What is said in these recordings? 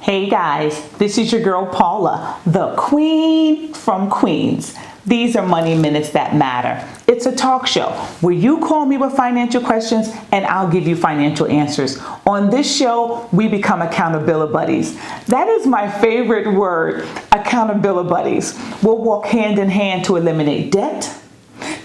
Hey guys, this is your girl Paula, the Queen from Queens. These are Money Minutes That Matter. It's a talk show where you call me with financial questions and I'll give you financial answers. On this show, we become accountability buddies. That is my favorite word, accountability buddies. We'll walk hand in hand to eliminate debt,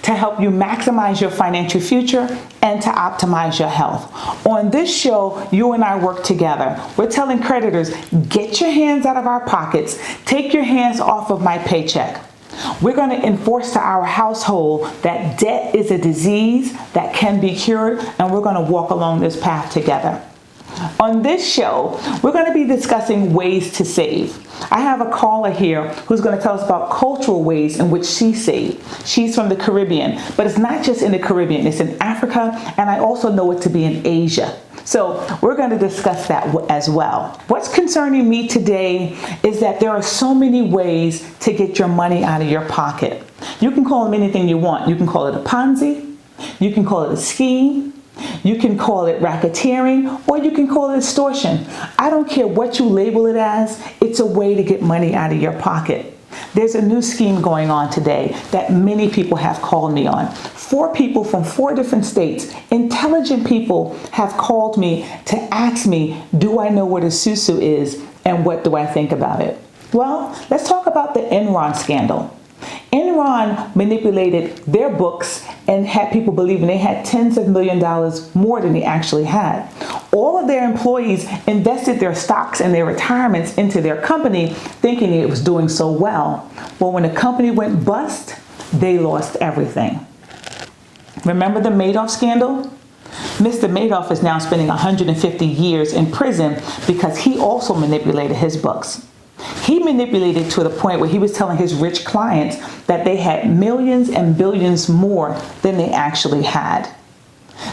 to help you maximize your financial future, and to optimize your health. On this show, you and I work together. We're telling creditors, get your hands out of our pockets, take your hands off of my paycheck. We're going to enforce to our household that debt is a disease that can be cured, and we're going to walk along this path together. On this show, we're going to be discussing ways to save. I have a caller here who's going to tell us about cultural ways in which she saved. She's from the Caribbean, but it's not just in the Caribbean, it's in Africa, and I also know it to be in Asia. So we're going to discuss that as well. What's concerning me today is that there are so many ways to get your money out of your pocket. You can call them anything you want. You can call it a Ponzi, you can call it a scheme, you can call it racketeering, or you can call it extortion. I don't care what you label it as, it's a way to get money out of your pocket. There's a new scheme going on today that many people have called me on. 4 people from 4 different states, intelligent people, have called me to ask me, do I know what a susu is and what do I think about it? Well, let's talk about the Enron scandal. Enron manipulated their books and had people believing they had tens of millions of dollars more than they actually had. All of their employees invested their stocks and their retirements into their company thinking it was doing so well. Well, when the company went bust, they lost everything. Remember the Madoff scandal? Mr. Madoff is now spending 150 years in prison because he also manipulated his books. He manipulated to the point where he was telling his rich clients that they had millions and billions more than they actually had.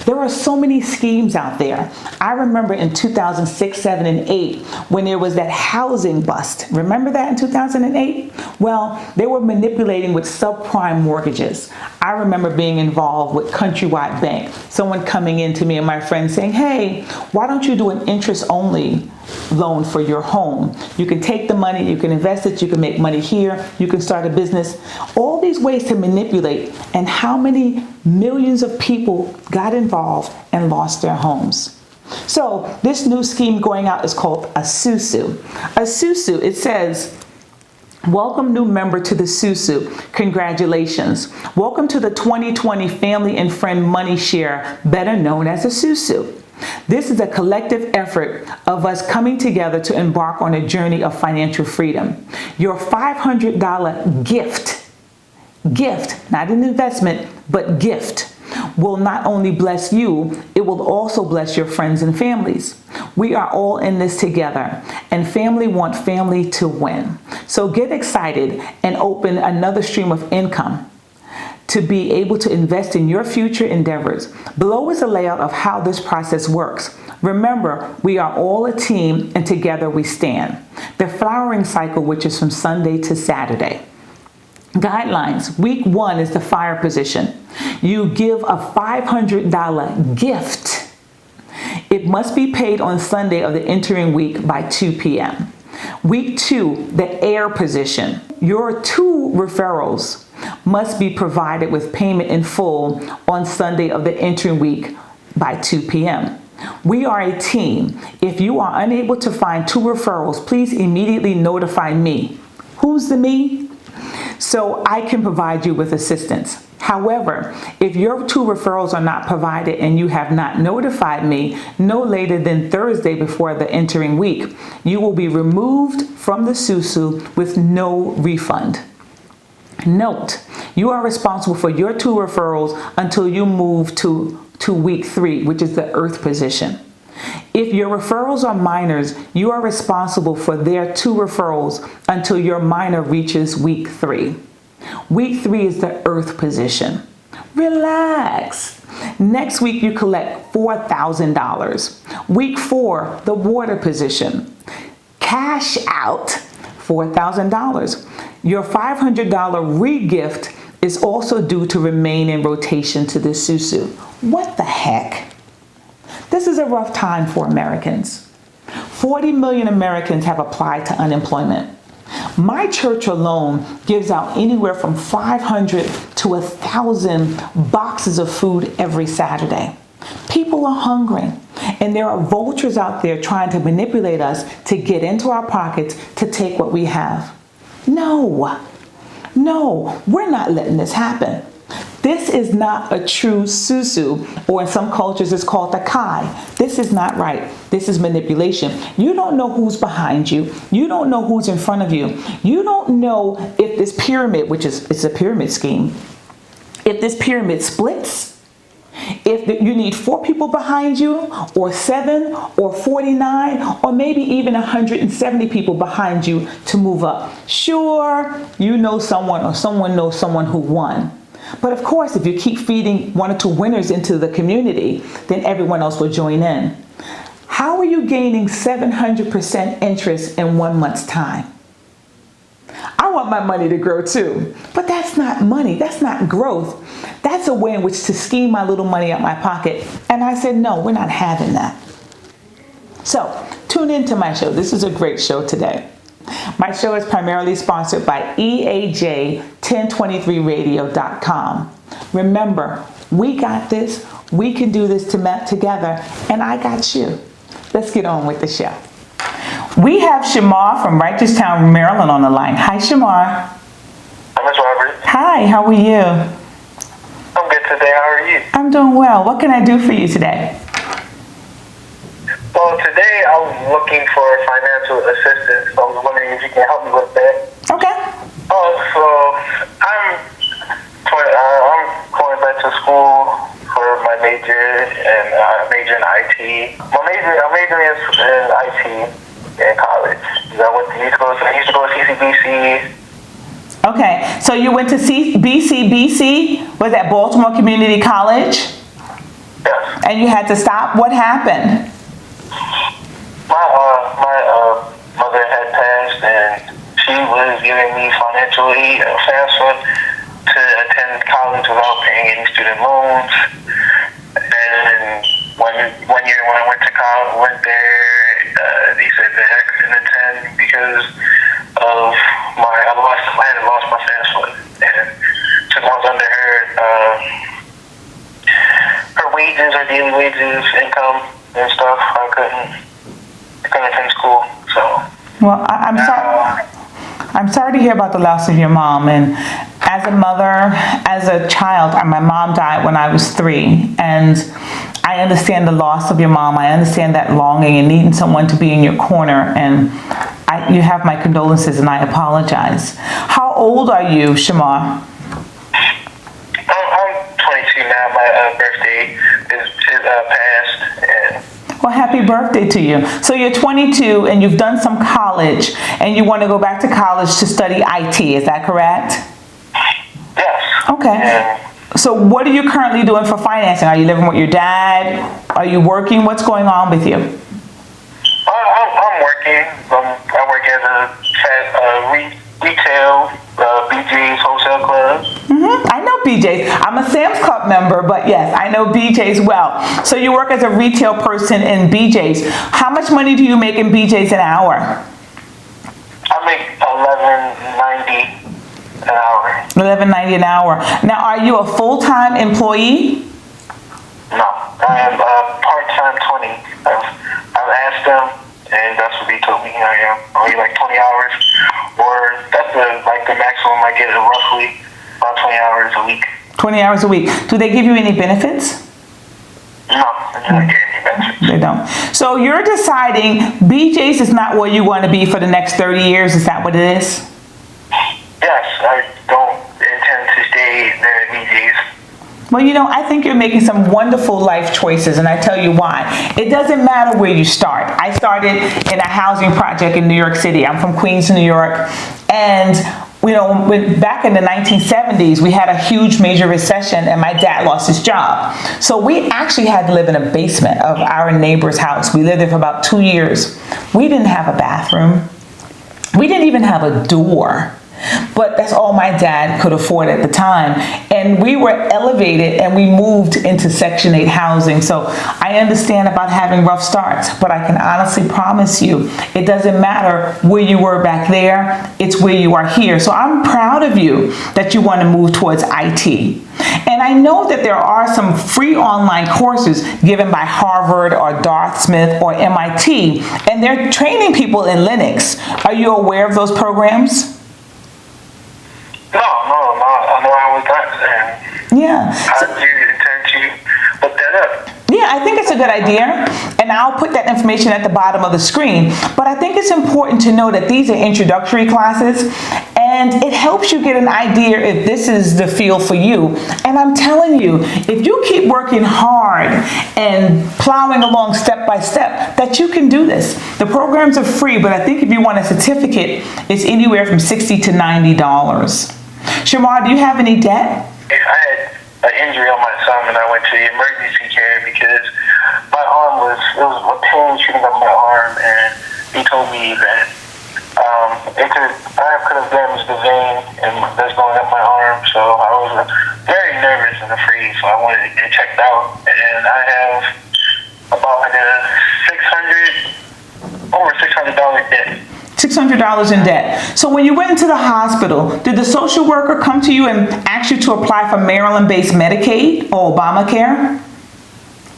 There are so many schemes out there. I remember in 2006, 7, and 8 when there was that housing bust. Remember that in 2008? Well, they were manipulating with subprime mortgages. I remember being involved with Countrywide Bank. Someone coming in to me and my friends saying, hey, why don't you do an interest-only loan for your home? You can take the money, you can invest it, you can make money here, you can start a business. All these ways to manipulate, and how many millions of people got involved and lost their homes. So this new scheme going out is called a susu. A susu, it says, welcome new member to the susu. Congratulations. Welcome to the 2020 Family and Friend Money Share, better known as a susu. This is a collective effort of us coming together to embark on a journey of financial freedom. Your $500 gift, not an investment, but gift, will not only bless you, it will also bless your friends and families. We are all in this together, and family want family to win. So get excited and open another stream of income to be able to invest in your future endeavors. Below is a layout of how this process works. Remember, we are all a team and together we stand. The flowering cycle, which is from Sunday to Saturday. Guidelines. Week 1 is the fire position. You give a $500 gift. It must be paid on Sunday of the entering week by 2 p.m. Week 2, the air position. Your 2 referrals must be provided with payment in full on Sunday of the entering week by 2 p.m. We are a team. If you are unable to find 2 referrals, please immediately notify me. Who's the me? So I can provide you with assistance. However, if your 2 referrals are not provided and you have not notified me no later than Thursday before the entering week, you will be removed from the susu with no refund. Note, you are responsible for your 2 referrals until you move to week 3, which is the earth position. If your referrals are minors, you are responsible for their 2 referrals until your minor reaches week 3. Week 3 is the earth position. Relax. Next week you collect $4,000. Week 4, the water position. Cash out $4,000. Your $500 re-gift is also due to remain in rotation to the susu. What the heck? This is a rough time for Americans. 40 million Americans have applied to unemployment. My church alone gives out anywhere from 500 to 1,000 boxes of food every Saturday. People are hungry, and there are vultures out there trying to manipulate us to get into our pockets to take what we have. No, we're not letting this happen. This is not a true susu, or in some cultures it's called a kai. This is not right. This is manipulation. You don't know who's behind you. You don't know who's in front of you. You don't know if this pyramid, which is it's a pyramid scheme, if this pyramid splits, if you need 4 people behind you, or 7, or 49, or maybe even 170 people behind you to move up. Sure, you know someone, or someone knows someone who won. But of course, if you keep feeding 1 or 2 winners into the community, then everyone else will join in. How are you gaining 700% interest in 1 month's time? I want my money to grow too, but that's not money. That's not growth. That's a way in which to scheme my little money out my pocket. And I said, no, we're not having that. So tune into my show. This is a great show today. My show is primarily sponsored by EAJ1023radio.com. Remember, we got this. We can do this together, and I got you. Let's get on with the show. We have Shamar from Righteoustown, Maryland on the line. Hi, Shamar. Hi, Ms. Robert. Hi, how are you? I'm good today. How are you? I'm doing well. What can I do for you today? Well, today I was looking for financial assistance. So I was wondering if you can help me with that. Okay. So I'm going back to school for my major, and I major in IT. I'm majoring in IT in college. I used to go to CCBC. Okay, so you went to BCBC, was that Baltimore Community College? Yes. And you had to stop? What happened? My mother had passed, and she was giving me financial aid, FAFSA, to attend college without paying any student loans. And one year when I went to college, they said that I couldn't attend because of I had lost my FAFSA, and took months under her wages, her daily wages, income and stuff. I couldn't attend school. So. Well, I'm sorry. I'm sorry to hear about the loss of your mom. And as a mother, as a child, my mom died when I was 3, and I understand the loss of your mom. I understand that longing and needing someone to be in your corner. And you have my condolences, and I apologize. How old are you, Shamar? I'm 22 now. My birthday is passed. And well, happy birthday to you. So you're 22 and you've done some college, and you want to go back to college to study IT. Is that correct? Yes. Okay. And so what are you currently doing for financing? Are you living with your dad? Are you working? What's going on with you? I'm working. I work as a retail BJ's wholesale club. I know BJ's. I'm a Sam's Club member, but yes, I know BJ's well. So you work as a retail person in BJ's. How much money do you make in BJ's an hour? I make $11.90 an hour. $11.90 an hour. Now, are you a full-time employee? No, I am part-time 20. I've asked them, and that's what they told me. I am only like 20 hours, or that's the maximum I get, roughly about 20 hours a week. 20 hours a week. Do they give you any benefits? No, they're not getting any benefits. They don't. So you're deciding BJ's is not where you want to be for the next 30 years. Is that what it is? Yes, I don't intend to stay there at BJ's. Well, I think you're making some wonderful life choices, and I tell you why. It doesn't matter where you start. I started in a housing project in New York City. I'm from Queens, New York, and back in the 1970s, we had a huge major recession, and my dad lost his job. So we actually had to live in a basement of our neighbor's house. We lived there for about 2 years. We didn't have a bathroom. We didn't even have a door. But that's all my dad could afford at the time. And we were elevated and we moved into Section 8 housing. So I understand about having rough starts, but I can honestly promise you, it doesn't matter where you were back there, it's where you are here. So I'm proud of you that you want to move towards IT. And I know that there are some free online courses given by Harvard or Dartmouth or MIT, and they're training people in Linux. Are you aware of those programs? No, I know I was not. Yeah. How do you intend to look that up? Yeah, I think it's a good idea, and I'll put that information at the bottom of the screen. But I think it's important to know that these are introductory classes, and it helps you get an idea if this is the field for you. And I'm telling you, if you keep working hard and plowing along step by step, that you can do this. The programs are free, but I think if you want a certificate, it's anywhere from $60 to $90. Shamar, do you have any debt? I had an injury on my thumb, and I went to the emergency care because my arm was a pain shooting up my arm, and he told me that I could have damaged the vein and that's going up my arm. So I was very nervous and afraid, so I wanted to get checked out, and I have about over $600 debt. $600 in debt. So when you went into the hospital, did the social worker come to you and ask you to apply for Maryland-based Medicaid or Obamacare?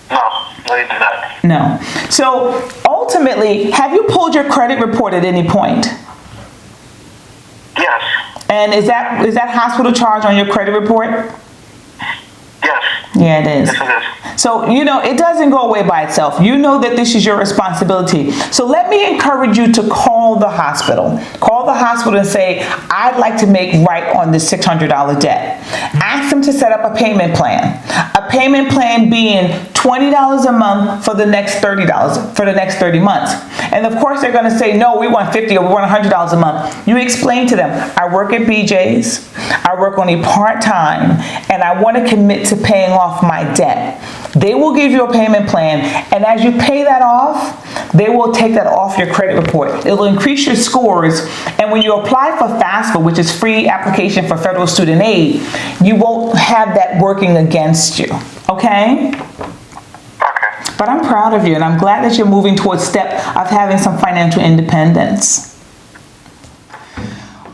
No, they did not. No. So ultimately, have you pulled your credit report at any point? Yes. And is that hospital charge on your credit report? Yes. Yeah, it is. Yes, it is. So, it doesn't go away by itself. You know that this is your responsibility. So let me encourage you to call the hospital. Call the hospital and say, I'd like to make right on this $600 debt. Ask them to set up a payment plan. A payment plan being $20 a month for the next $30 for the next 30 months. And of course, they're going to say, no, we want $50 or we want $100 a month. You explain to them, I work at BJ's, I work only part-time, and I want to commit to paying off my debt. They will give you a payment plan, and as you pay that off, they will take that off your credit report. It will increase your scores, and when you apply for FAFSA, which is free application for federal student aid, you won't have that working against you, okay? Okay. But I'm proud of you, and I'm glad that you're moving towards step of having some financial independence.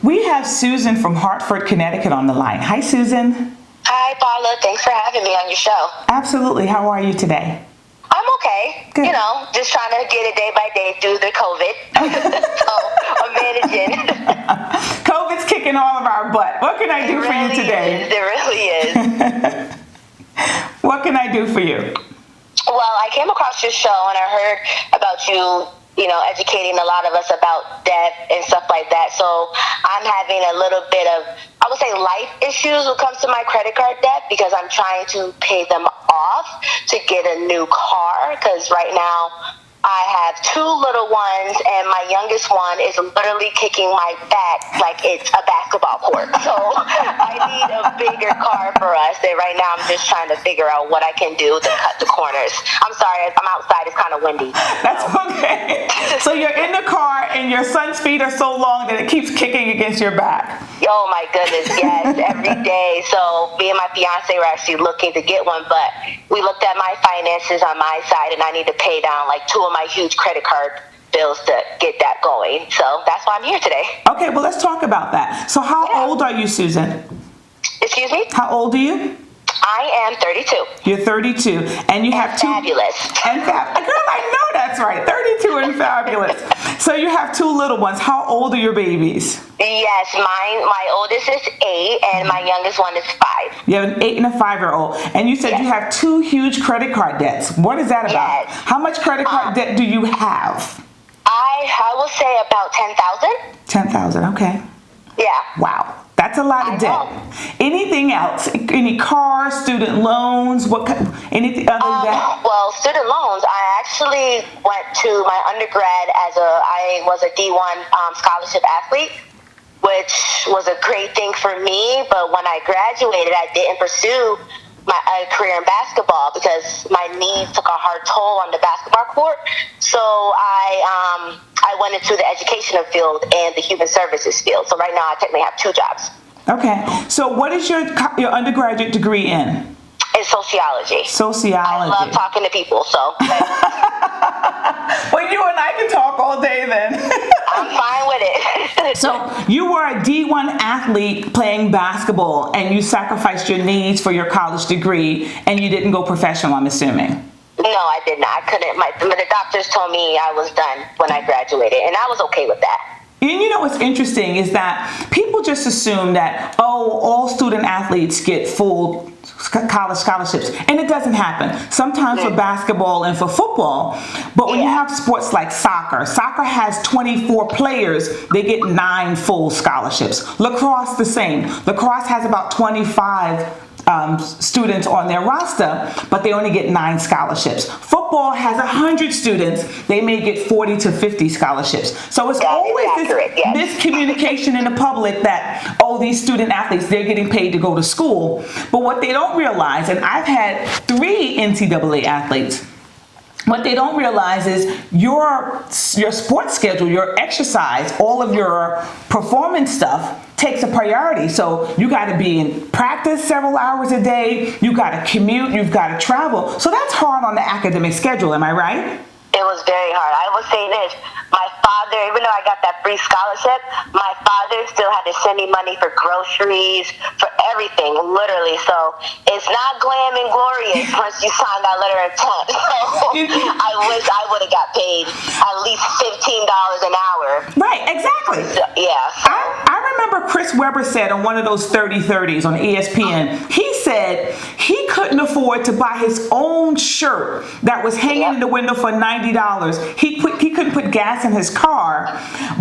We have Susan from Hartford, Connecticut on the line. Hi, Susan. Hi, Paula. Thanks for having me on your show. Absolutely. How are you today? I'm okay. Good. Just trying to get it day by day through the COVID. So I'm managing. COVID's kicking all of our butt. What can I do for you today? It really is. What can I do for you? Well, I came across your show and I heard about you, educating a lot of us about debt and stuff like that. So I'm having a little bit of, I would say, life issues when it comes to my credit card debt because I'm trying to pay them off to get a new car because right now I have two little ones and my youngest one is literally kicking my back like it's a basketball court. So I need a bigger car for us. And right now I'm just trying to figure out what I can do to cut the corners. I'm sorry, I'm outside. It's kind of windy. That's okay. So you're in the car and your son's feet are so long that it keeps kicking against your back. Oh my goodness, yes, every day. So me and my fiance were actually looking to get one, but we looked at my finances on my side and I need to pay down like two of my huge credit card bills to get that going. So that's why I'm here today. Okay, well, let's talk about that. So how old are you, Susan? Excuse me? How old are you? I am 32. You're 32, and you have two. Fabulous. And girl, I know that's right. 32 and fabulous. So you have two little ones. How old are your babies? Yes, my oldest is 8, and my youngest one is 5. You have an 8 and a 5-year-old, and you said you have two huge credit card debts. What is that about? Yes. How much credit card debt do you have? I will say about 10,000. 10,000. Okay. Yeah. Wow. That's a lot of debt. Anything else? Any cars, student loans? Anything other than that? Well, student loans. I actually went to my undergrad I was a D1 scholarship athlete, which was a great thing for me. But when I graduated, I didn't pursue a career in basketball because my knees took a hard toll on the basketball court. So I went into the educational field and the human services field. So right now I technically have 2 jobs. Okay. So what is your undergraduate degree in? In sociology. Sociology. I love talking to people, so. Well, you and I can talk all day then. I'm fine with it. So you were a D1 athlete playing basketball and you sacrificed your needs for your college degree and you didn't go professional, I'm assuming. No, I did not. I couldn't. The doctors told me I was done when I graduated, and I was okay with that. And you know what's interesting is that people just assume that, all student athletes get full college scholarships, and it doesn't happen. Sometimes for basketball and for football, but when you have sports like soccer has 24 players, they get 9 full scholarships. Lacrosse the same. Lacrosse has about 25 students on their roster, but they only get 9 scholarships. Football has 100 students, they may get 40 to 50 scholarships. So it's always this miscommunication in the public that, these student athletes, they're getting paid to go to school. But what they don't realize, and I've had 3 NCAA athletes, what they don't realize is your sports schedule, your exercise, all of your performance stuff takes a priority. So you got to be in practice several hours a day. You got to commute. You've got to travel. So that's hard on the academic schedule. Am I right? It was very hard. I will say this. My father, even though I got that free scholarship, my father still had to send me money for groceries, for everything, literally. So it's not glam and glorious once you sign that letter of intent. So I wish I would have got paid at least $15 an hour. Right, exactly. So, yeah. So. I remember Chris Webber said on one of those 30-30s on ESPN, he said he couldn't afford to buy his own shirt that was hanging in the window for $90. He couldn't put gas in his car,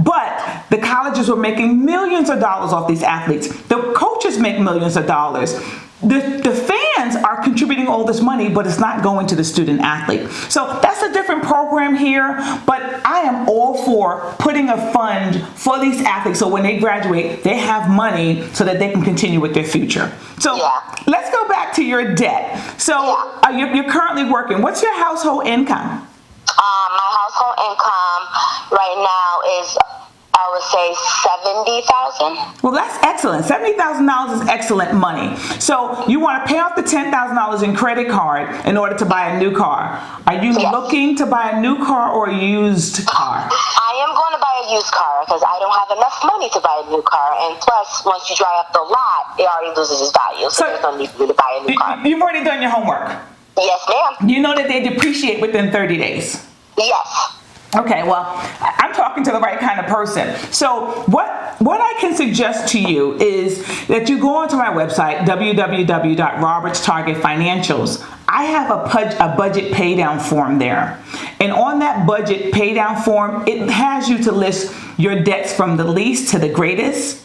but the colleges were making millions of dollars off these athletes. The coaches make millions of dollars. The fans are contributing all this money, but it's not going to the student athlete. So that's a different program here, but I am all for putting a fund for these athletes so when they graduate, they have money so that they can continue with their future. So let's go back to your debt. So you're currently working. What's your household income? My household income right now is, I would say, $70,000. Well, that's excellent. $70,000 is excellent money. So you want to pay off the $10,000 in credit card in order to buy a new car. Are you looking to buy a new car or a used car? I am going to buy a used car because I don't have enough money to buy a new car. And plus, once you drive up the lot, it already loses its value. So there's no need for me to buy a new car. You've already done your homework. Yes, ma'am. You know that they depreciate within 30 days. Yes. Okay, well, I'm talking to the right kind of person. So what I can suggest to you is that you go onto my website, www.robertstargetfinancials. I have a budget pay down form there. And on that budget pay down form, it has you to list your debts from the least to the greatest.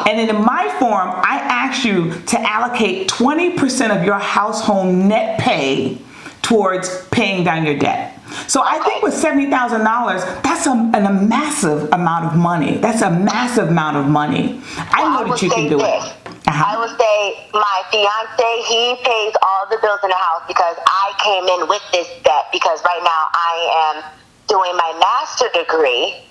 And then in my form, I ask you to allocate 20% of your household net pay towards paying down your debt. So I think with $70,000, that's a massive amount of money. That's a massive amount of money. I know that you can do it. I would say my fiance, he pays all the bills in the house because I came in with this debt because right now I am doing my master's degree.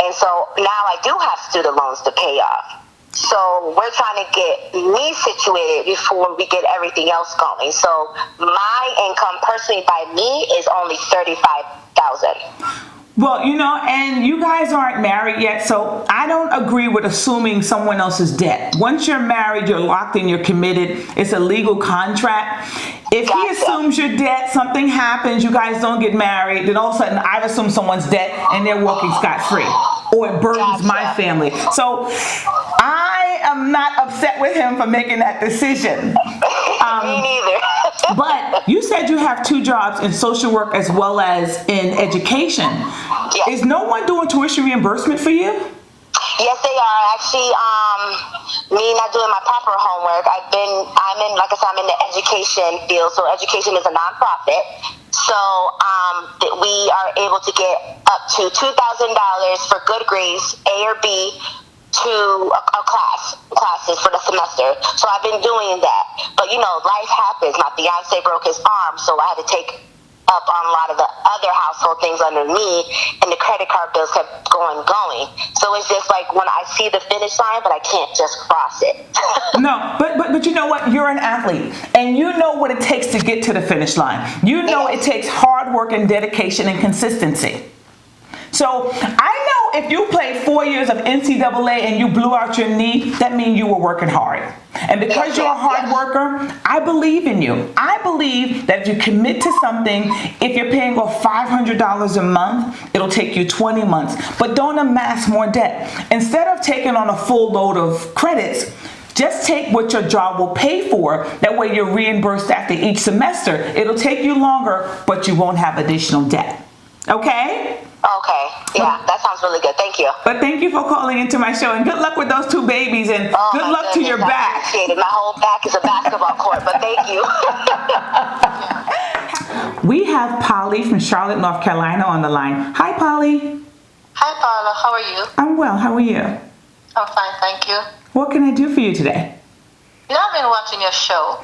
And so now I do have student loans to pay off. So we're trying to get me situated before we get everything else going. So my income personally by me is only $35,000. Well, and you guys aren't married yet, so I don't agree with assuming someone else's debt. Once you're married, you're locked in, you're committed. It's a legal contract. If he assumes your debt, something happens, you guys don't get married, then all of a sudden I've assumed someone's debt and they're walking scot-free. Or it burdens my family. So I am not upset with him for making that decision. Me neither. But you said you have 2 jobs in social work as well as in education. Yes. Is no one doing tuition reimbursement for you? Yes, they are. Actually, me not doing my proper homework. I'm in the education field. So education is a nonprofit. So we are able to get up to $2,000 for good grades, A or B, to classes for the semester. So I've been doing that. But life happens. My fiance broke his arm, so I had to take up on a lot of the other household things under me, and the credit card bills kept going. So it's just like when I see the finish line, but I can't just cross it. No, but you know what? You're an athlete, and you know what it takes to get to the finish line. You know it takes hard work and dedication and consistency. So I know if you played 4 years of NCAA and you blew out your knee, that means you were working hard. And because you're a hard worker, I believe in you. I believe that if you commit to something, if you're paying off $500 a month, it'll take you 20 months. But don't amass more debt. Instead of taking on a full load of credits, just take what your job will pay for. That way you're reimbursed after each semester. It'll take you longer, but you won't have additional debt. Okay? Okay. Yeah, that sounds really good. Thank you. But thank you for calling into my show, and good luck with those 2 babies, and good luck to your back. I appreciate it. My whole back is a basketball court, but thank you. We have Polly from Charlotte, North Carolina on the line. Hi, Polly. Hi, Paula. How are you? I'm well. How are you? I'm fine, thank you. What can I do for you today? I've been watching your show,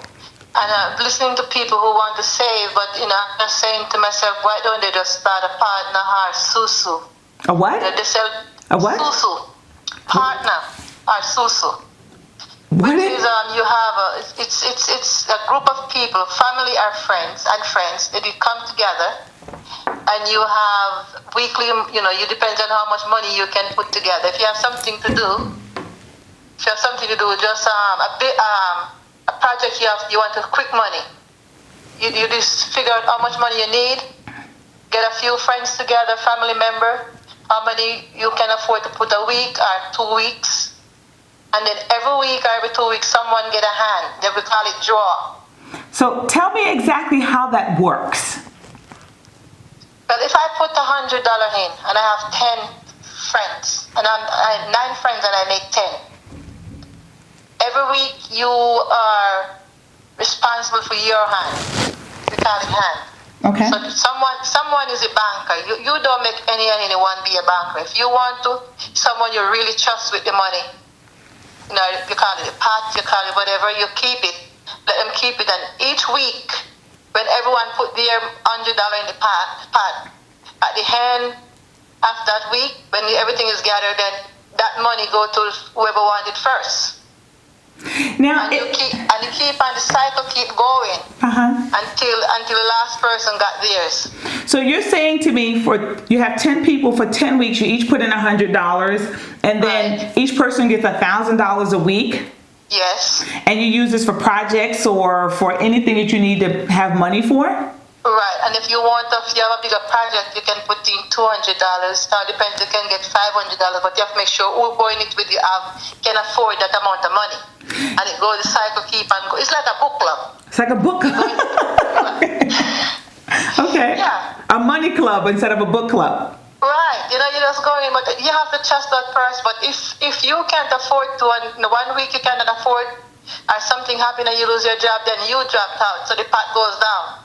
and I'm listening to people who want to save, but I'm just saying to myself, why don't they just start a partner or susu? A what? They sell A what? Susu. Partner or susu. What Which is? is you have it's a group of people, family or friends, that you come together, and you have weekly. You depend on how much money you can put together. If you have something to do, just a project you want to quick money. You just figure out how much money you need, get a few friends together, family member, how many you can afford to put a week or 2 weeks, and then every week or every 2 weeks someone get a hand. Then we call it draw. So tell me exactly how that works. But if I put $100 in and I have 10 friends, and I have 9 friends and I make 10, every week you are responsible for your hand. We call it hand. Okay. So someone is a banker. You don't make anyone be a banker. If you want to, someone you really trust with the money, you call it a pot, you call it whatever, you keep it. Let them keep it, and each week, when everyone put their $100 in the pot, at the end of that week, when everything is gathered, then that money go to whoever wanted first. Now, And you keep on the cycle, keep going until the last person got theirs. so you're saying to me, you have 10 people for 10 weeks, you each put in $100, and then each person gets $1,000 a week, Yes. and you use this for projects or for anything that you need to have money for? Right, and if you have a bigger project, you can put in $200. Now it depends, you can get $500, but you have to make sure who going it with you can afford that amount of money. And it goes, the cycle keep on going. It's like a book club. It's like a book club. Okay. Yeah. A money club instead of a book club. Right, you're just going, but you have to trust that person. But if you can't afford to, and 1 week you cannot afford, or something happened and you lose your job, then you dropped out, so the pot goes down.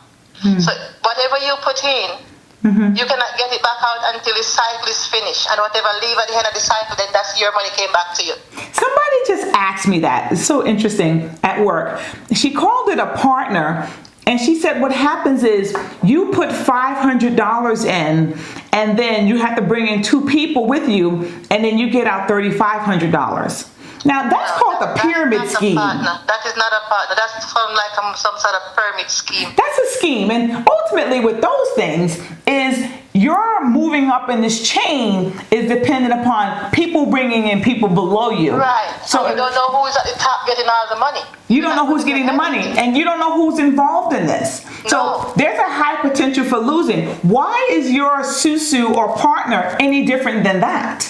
So whatever you put in, you cannot get it back out until the cycle is finished. And whatever leave at the end of the cycle, then that's your money came back to you. Somebody just asked me that. It's so interesting at work. She called it a partner, and she said what happens is you put $500 in, and then you have to bring in 2 people with you, and then you get out $3,500. Now that's called a pyramid scheme. That is not a partner. That's from like some sort of pyramid scheme. That's a scheme, and ultimately with those things is your moving up in this chain is dependent upon people bringing in people below you. Right. So you don't know who's at the top getting all the money. you don't know who's getting the money, and you don't know who's involved in this. So there's a high potential for losing. Why is your susu or partner any different than that?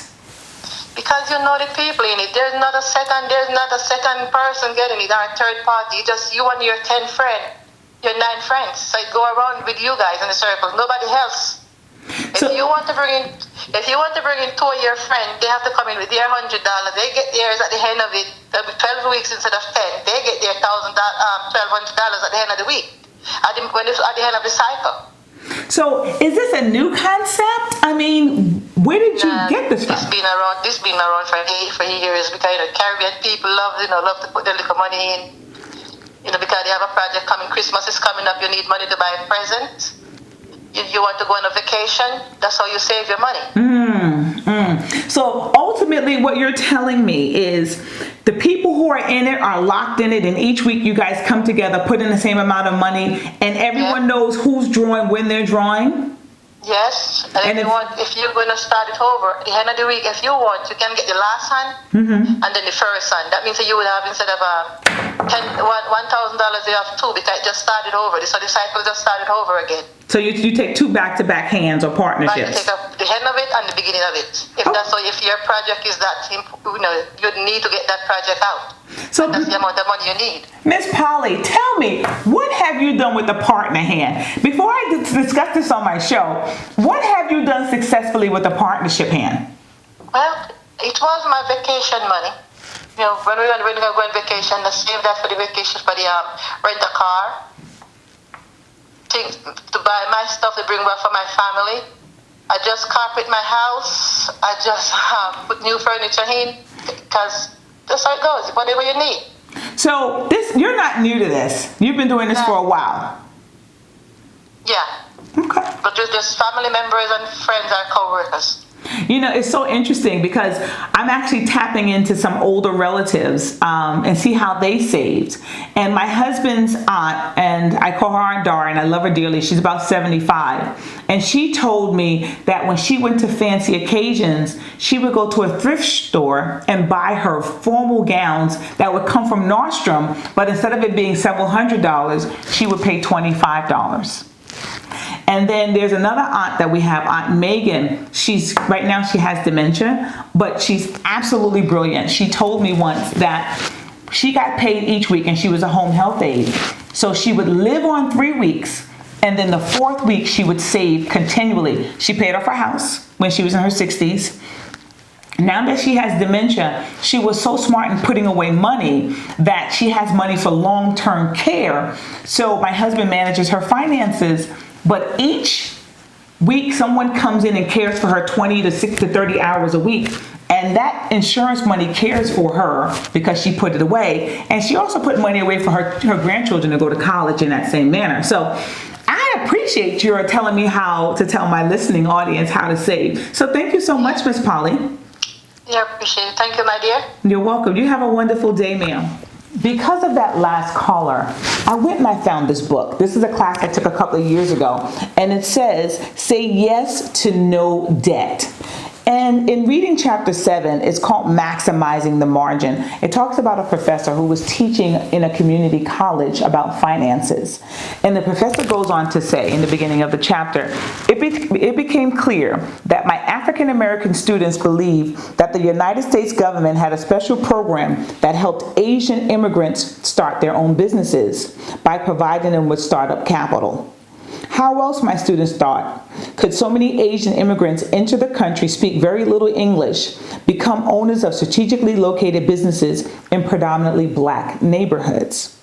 Because you know the people in it. There's not a second person getting it, or a third party. Just you and your 10 friends, your 9 friends. So it go around with you guys in the circle. Nobody else. If you want to bring in 2 of your friends, they have to come in with their $100. They get theirs at the end of it. There'll be 12 weeks instead of 10. They get their $1,200 at the end of the week. At the end of the cycle. So is this a new concept? I mean, where did you get this from? This been around for years because Caribbean people love to put their little money in. Because they have a project coming. Christmas is coming up. You need money to buy a present. You want to go on a vacation. That's how you save your money. So ultimately what you're telling me is the people who are in it are locked in it, and each week you guys come together, put in the same amount of money, and everyone knows who's drawing when they're drawing? Yes, and if you're going to start it over, at the end of the week, if you want, you can get the last hand and then the first hand. That means that you would have, instead of $1,000, you have two, because it just started over. So the cycle just started over again. So you take two back-to-back hands or partnerships. Right, you take the end of it and the beginning of it. If your project is that, you need to get that project out. So that's the amount of money you need. Miss Polly, tell me, what have you done with the partner hand? Before I discuss this on my show, what have you done successfully with the partnership hand? Well, it was my vacation money. When we were going to go on vacation, I saved that for the vacation, for the rent a car, to buy my stuff to bring back for my family. I just carpet my house. I just put new furniture in, because that's how it goes, whatever you need. So you're not new to this. You've been doing this for a while. Yeah. Okay. But just family members and friends are co-workers. It's so interesting because I'm actually tapping into some older relatives and see how they saved. And my husband's aunt, and I call her Aunt Dara, and I love her dearly. She's about 75. And she told me that when she went to fancy occasions, she would go to a thrift store and buy her formal gowns that would come from Nordstrom, but instead of it being several $100s, she would pay $25. And then there's another aunt that we have, Aunt Megan. Right now she has dementia, but she's absolutely brilliant. She told me once that she got paid each week, and she was a home health aide. So she would live on 3 weeks, and then the 4th week she would save continually. She paid off her house when she was in her 60s. Now that she has dementia, she was so smart in putting away money that she has money for long-term care. So my husband manages her finances, but each week someone comes in and cares for her 20 to 30 hours a week. And that insurance money cares for her because she put it away. And she also put money away for her grandchildren to go to college in that same manner. So I appreciate your telling me how to tell my listening audience how to save. So thank you so much, Miss Polly. Yeah, appreciate it. Thank you, my dear. You're welcome. You have a wonderful day, ma'am. Because of that last caller, I went and I found this book. This is a class I took a couple of years ago, and it says, Say Yes to No Debt. And in reading chapter 7, it's called Maximizing the Margin. It talks about a professor who was teaching in a community college about finances. And the professor goes on to say in the beginning of the chapter, it became clear that my African American students believed that the United States government had a special program that helped Asian immigrants start their own businesses by providing them with startup capital. How else, my students thought, could so many Asian immigrants enter the country, speak very little English, become owners of strategically located businesses in predominantly black neighborhoods?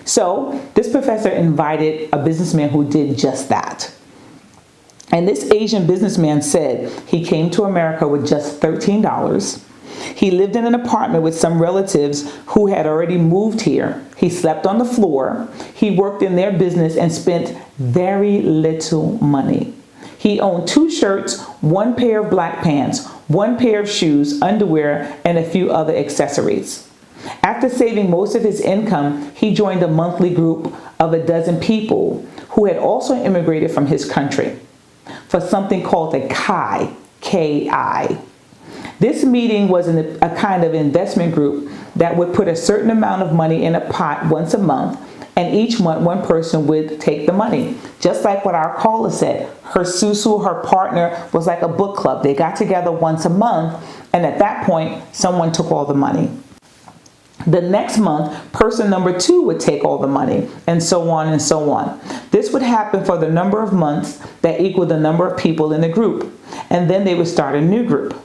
So this professor invited a businessman who did just that. And this Asian businessman said he came to America with just $13. He lived in an apartment with some relatives who had already moved here. He slept on the floor. He worked in their business and spent very little money. He owned 2 shirts, 1 pair of black pants, 1 pair of shoes, underwear, and a few other accessories. After saving most of his income, he joined a monthly group of a dozen people who had also immigrated from his country for something called the KI, K-I. This meeting was a kind of investment group that would put a certain amount of money in a pot once a month, and each month one person would take the money. Just like what our caller said, her susu, her partner, was like a book club. They got together once a month, and at that point, someone took all the money. The next month, person number 2 would take all the money, and so on and so on. This would happen for the number of months that equaled the number of people in the group, and then they would start a new group.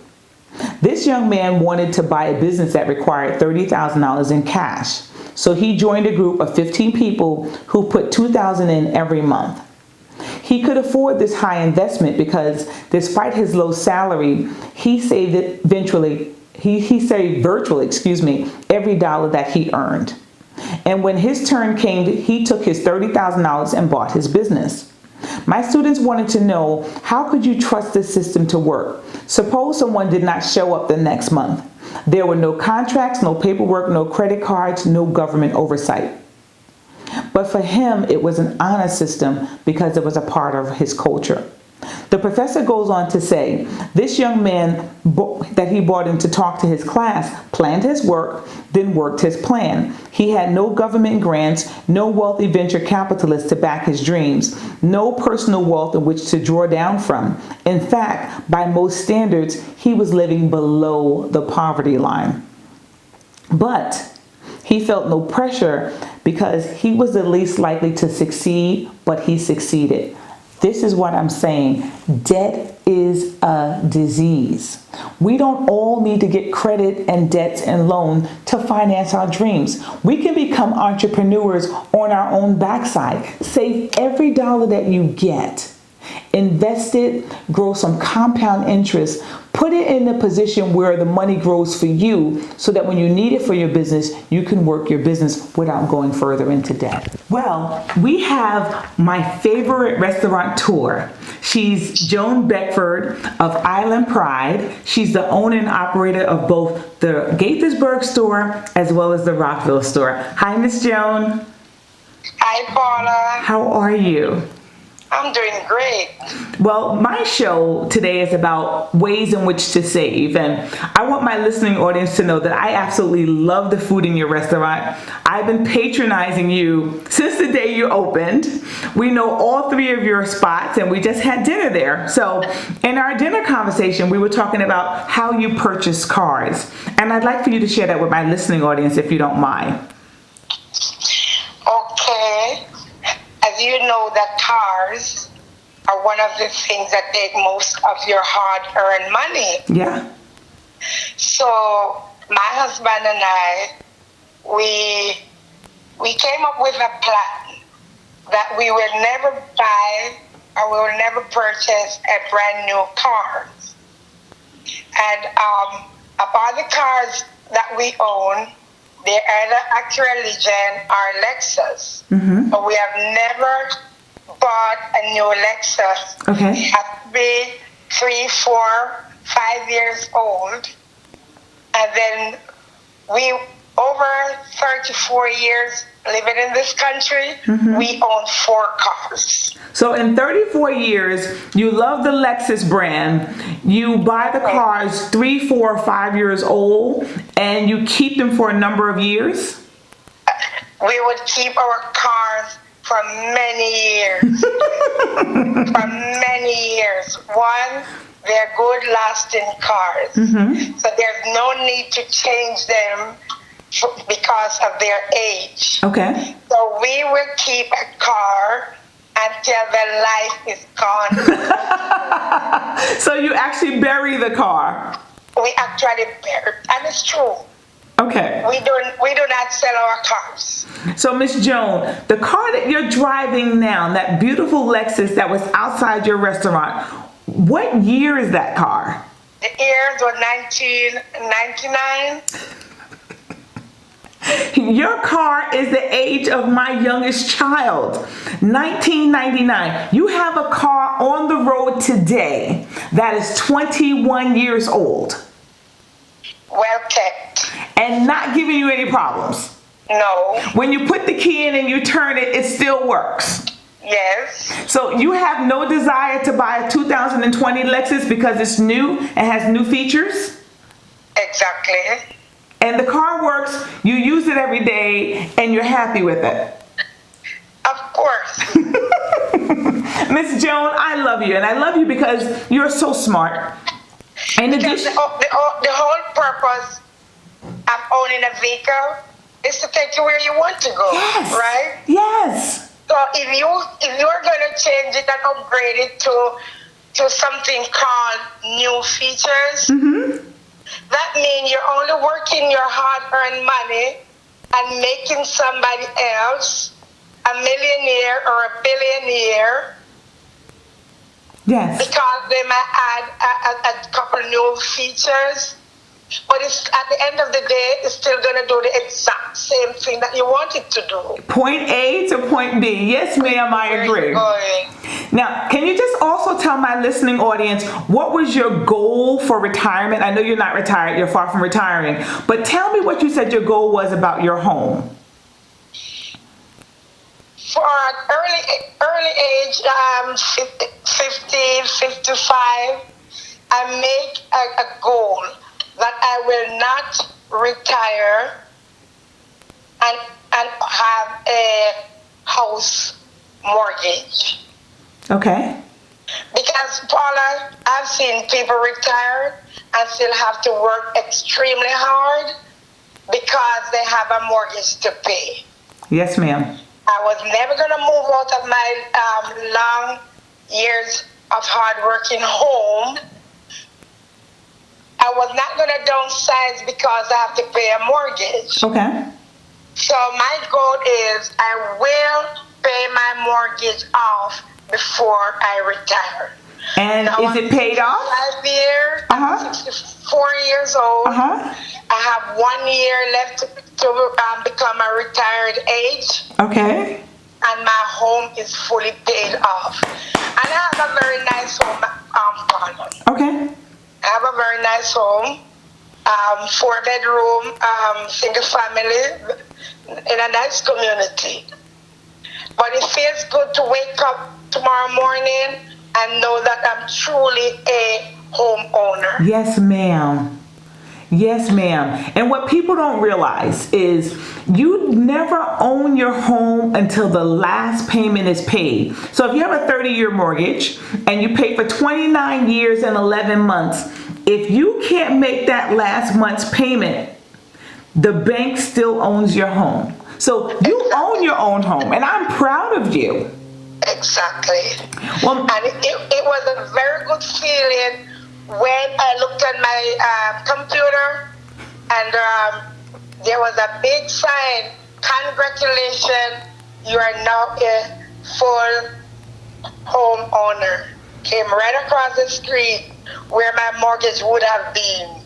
This young man wanted to buy a business that required $30,000 in cash. So he joined a group of 15 people who put $2,000 in every month. He He could afford this high investment because despite his low salary, he saved it eventually. He saved virtually, every dollar that he earned. And when his turn came, he took his $30,000 and bought his business. My students wanted to know, how could you trust this system to work? Suppose someone did not show up the next month. There were no contracts, no paperwork, no credit cards, no government oversight. But for him, it was an honor system because it was a part of his culture. The professor goes on to say, this young man that he brought in to talk to his class planned his work, then worked his plan. He had no government grants, no wealthy venture capitalists to back his dreams, no personal wealth in which to draw down from. In fact, by most standards, he was living below the poverty line. But he felt no pressure because he was the least likely to succeed, but he succeeded. This is what I'm saying. Debt is a disease. We don't all need to get credit and debts and loan to finance our dreams. We can become entrepreneurs on our own backside. Save every dollar that you get. Invest it, grow some compound interest. Put it in a position where the money grows for you so that when you need it for your business, you can work your business without going further into debt. Well, we have my favorite restaurateur. She's Joan Beckford of Island Pride. She's the owner and operator of both the Gaithersburg store as well as the Rockville store. Hi, Miss Joan. Hi, Paula. How are you? I'm doing great. Well, my show today is about ways in which to save, and I want my listening audience to know that I absolutely love the food in your restaurant. I've been patronizing you since the day you opened. We know all three of your spots, and we just had dinner there. So in our dinner conversation, we were talking about how you purchase cars, and I'd like for you to share that with my listening audience if you don't mind. Okay. As you know, that cars are one of the things that take most of your hard-earned money. Yeah. So my husband and I, we came up with a plan that we will never buy or we will never purchase a brand new car. And of all the cars that we own, they're either Acura Legion or Lexus. Mm-hmm. But we have never bought a new Lexus. Okay. It has to be 3, 4, 5 years old. And then we, over 34 years living in this country, mm-hmm. we own 4 cars. So in 34 years, you love the Lexus brand. You buy the cars 3, 4, 5 years old, and you keep them for a number of years? We would keep our cars for many years. For many years. One, they're good lasting cars. Mm-hmm. So there's no need to change them because of their age. Okay. So we will keep a car until the life is gone. So you actually bury the car? We actually bury, and it's true. Okay. We do not sell our cars. So Miss Joan, the car that you're driving now, that beautiful Lexus that was outside your restaurant, what year is that car? The years were 1999. Your car is the age of my youngest child, 1999. You have a car on the road today that is 21 years old. Well kept. And not giving you any problems. No. When you put the key in and you turn it, it still works. Yes. So you have no desire to buy a 2020 Lexus because it's new and has new features? Exactly. And the car works, you use it every day, and you're happy with it. Of course. Miss Joan, I love you, and I love you because you're so smart. In addition, the whole purpose of owning a vehicle is to take you where you want to go, yes, right? Yes. So if you're going to change it and upgrade it to something called new features, Mm-hmm. that means you're only working your hard-earned money and making somebody else a millionaire or a billionaire Yes. Because they might add a couple new features. But it's at the end of the day, it's still going to do the exact same thing that you want it to do. Point A to point B. Yes, ma'am, I agree. Now, can you just also tell my listening audience, what was your goal for retirement? I know you're not retired, you're far from retiring, but tell me what you said your goal was about your home. For an early age, 50, 55, I make a goal that I will not retire and have a house mortgage. Okay. Because, Paula, I've seen people retire and still have to work extremely hard because they have a mortgage to pay. Yes, ma'am. I was never going to move out of my long years of hard working home. I was not going to downsize because I have to pay a mortgage. Okay. So my goal is I will pay my mortgage off before I retire. And now is it paid off? 5 years. I'm 64 years old. I have 1 year left to become a retired age. Okay. And my home is fully paid off. And I have a very nice home, Paula. Okay. I have a very nice home, 4-bedroom, single family, in a nice community. But it feels good to wake up tomorrow morning and know that I'm truly a homeowner. Yes, ma'am. Yes, ma'am. And what people don't realize is you never own your home until the last payment is paid. So if you have a 30-year mortgage and you pay for 29 years and 11 months, if you can't make that last month's payment, the bank still owns your home. So you own your own home, and I'm proud of you. Exactly. Well, and it was a very good feeling when I looked at my computer and there was a big sign, congratulations, you are now a full homeowner. Came right across the street where my mortgage would have been.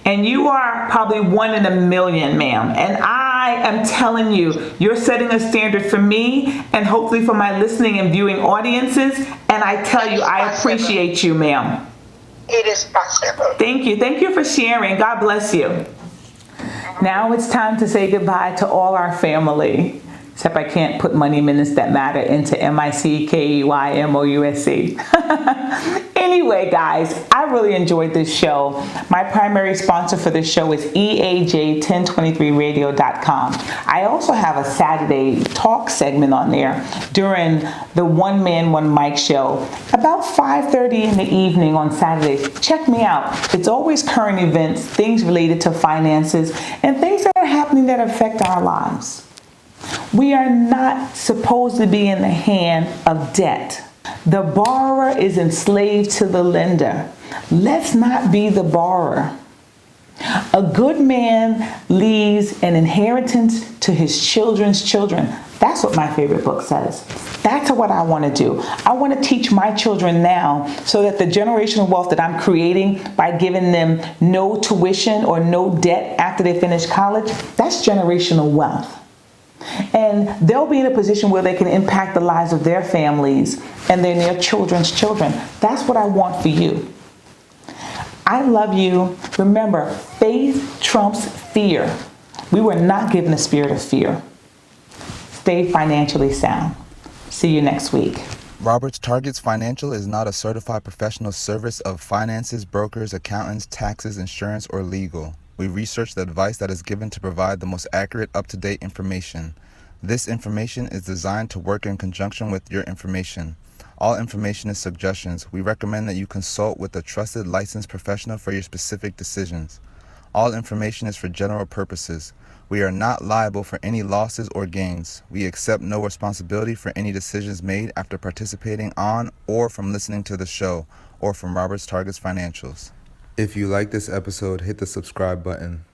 And you are probably one in a million, ma'am. And I am telling you, you're setting a standard for me and hopefully for my listening and viewing audiences. And I tell you, I appreciate you, ma'am. It is possible. Thank you. Thank you for sharing. God bless you. Now it's time to say goodbye to all our family. Except I can't put money minutes that matter into MICKEYMOUSC. Anyway, guys, I really enjoyed this show. My primary sponsor for this show is EAJ1023radio.com. I also have a Saturday talk segment on there during the One Man, One Mic show about 5:30 in the evening on Saturdays. Check me out. It's always current events, things related to finances, and things that are happening that affect our lives. We are not supposed to be in the hand of debt. The borrower is enslaved to the lender. Let's not be the borrower. A good man leaves an inheritance to his children's children. That's what my favorite book says. That's what I want to do. I want to teach my children now so that the generational wealth that I'm creating by giving them no tuition or no debt after they finish college, that's generational wealth. And they'll be in a position where they can impact the lives of their families and then their children's children. That's what I want for you. I love you. Remember, faith trumps fear. We were not given a spirit of fear. Stay financially sound. See you next week. Roberts Targets Financial is not a certified professional service of finances, brokers, accountants, taxes, insurance, or legal. We research the advice that is given to provide the most accurate, up-to-date information. This information is designed to work in conjunction with your information. All information is suggestions. We recommend that you consult with a trusted licensed professional for your specific decisions. All information is for general purposes. We are not liable for any losses or gains. We accept no responsibility for any decisions made after participating on or from listening to the show or from Roberts Targets Financials. If you like this episode, hit the subscribe button.